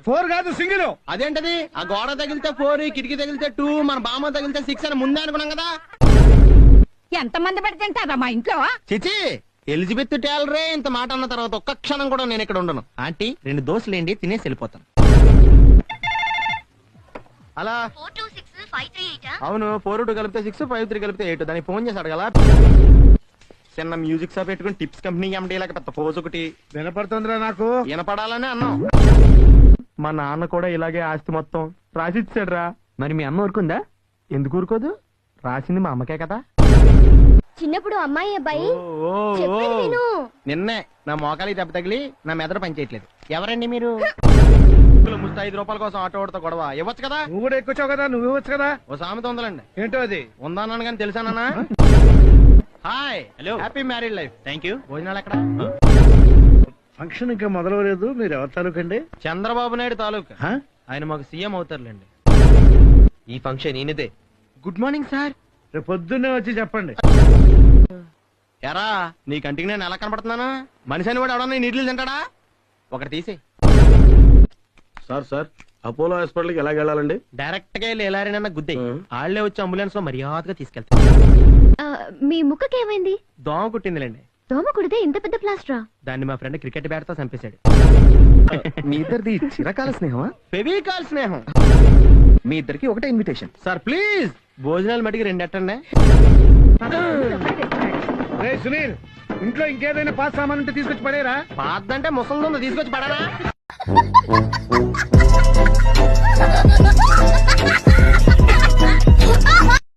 4 కాదు సింగిల్. అదేంటది? ఆ గోడ తగిలితే 4, కిటికీ తగిలితే 2, మన బామ్మ తగిలితే 6 అని ముందే అనుకున్నాం కదా. ఎంత మంది పెడితే మా ఇంట్లో చిచి, ఎలిజబెత్ టేలరే ఇంత మాట అన్న తర్వాత ఒక్క క్షణం కూడా నేను ఇక్కడ ఉండను. ఆంటీ 2 దోశలేండి, తినేసి వెళ్ళిపోతాను. అలా అవును, 4 కలిపితే 6, 5 3 కలిపితే 8. దానికి ఫోన్ చేసి అడగల. చిన్న మ్యూజిక్ షాప్ పెట్టుకుని టిప్స్ కంపెనీ ఎండి లాగా పెద్ద పోజ్ ఒకటి వినపడుతుందిరా నాకు. వినపడాలని అన్నాం. మా నాన్న కూడా ఇలాగే ఆస్తి మొత్తం రాసిచ్చాడు రా. మరి మీ అమ్మ ఊరుకుందా? ఎందుకు ఊరుకోదు? రాసింది మా అమ్మకే కదా. చిన్నప్పుడు అమ్మాయి అబ్బాయి ఓ, ఓ, చెప్పేది ఓ. విను. నిన్నే నా మోకాలి దెబ్బ తగిలి నా మెదడు పనిచేయట్లేదు. ఎవరండి మీరు? ముస్తా 5 రూపాయల కోసం ఆటో ఓడితో గొడవ ఇవ్వచ్చు కదా. నువ్వు కూడా ఎక్కువచ్చావు కదా, నువ్వు ఇవ్వచ్చు కదా. ఓ సామెత ఉందండి. ఏంటో అది? ఉందన్నాను కానీ తెలుసానా? Hi, hello, happy married life. Thank you. భోజనాలు ఎక్కడ? ఫంక్షన్ ఇంకా మొదలవలేదు. మీరు ఎవరి తాలూకండి? చంద్రబాబు నాయుడు తాలూకా. హ? ఆయన మాకు సీఎం అవుతారులేండి. ఈ ఫంక్షన్ ఈయనదే. Good morning sir. రేపు పొద్దున్నే వచ్చి చెప్పండి. ఎరా, నీ కంటికి నేను ఎలా కనపడుతున్నానా? మనిషి అని కూడా ఎవడన్నా నీళ్ళు తింటాడా? ఒకటి తీసి. సార్ అపోలో హాస్పిటల్ కి ఎలాగ వెళ్ళాలండి? డైరెక్ట్ గా వెళ్ళి ఎలారైనా గుద్దే వాళ్ళే వచ్చి అంబులెన్స్ లో మర్యాదగా తీసుకెళ్తారు. మీ ముక్కకి ఏమైంది? దోమ కుట్టిందిలేండి. దోమ కుడితే ఇంత పెద్ద ప్లాస్టరా? దాన్ని మా ఫ్రెండ్ క్రికెట్ బ్యాట్ తో చంపేశాడు. మీ ఇద్దరిది చిరకాల స్నేహమా? ఫెవికాల్ స్నేహం. మీ ఇద్దరికి ఒకటే ఇన్విటేషన్. సార్ ప్లీజ్, భోజనాలు మటుకి 2 ఎట్టండి. రే సునీల్, ఇంట్లో ఇంకేదైనా పాస్ సామాన్ ఉంటే తీసుకొచ్చి పడేరా. పాదంటే ముసలి తీసుకొచ్చి పడారా.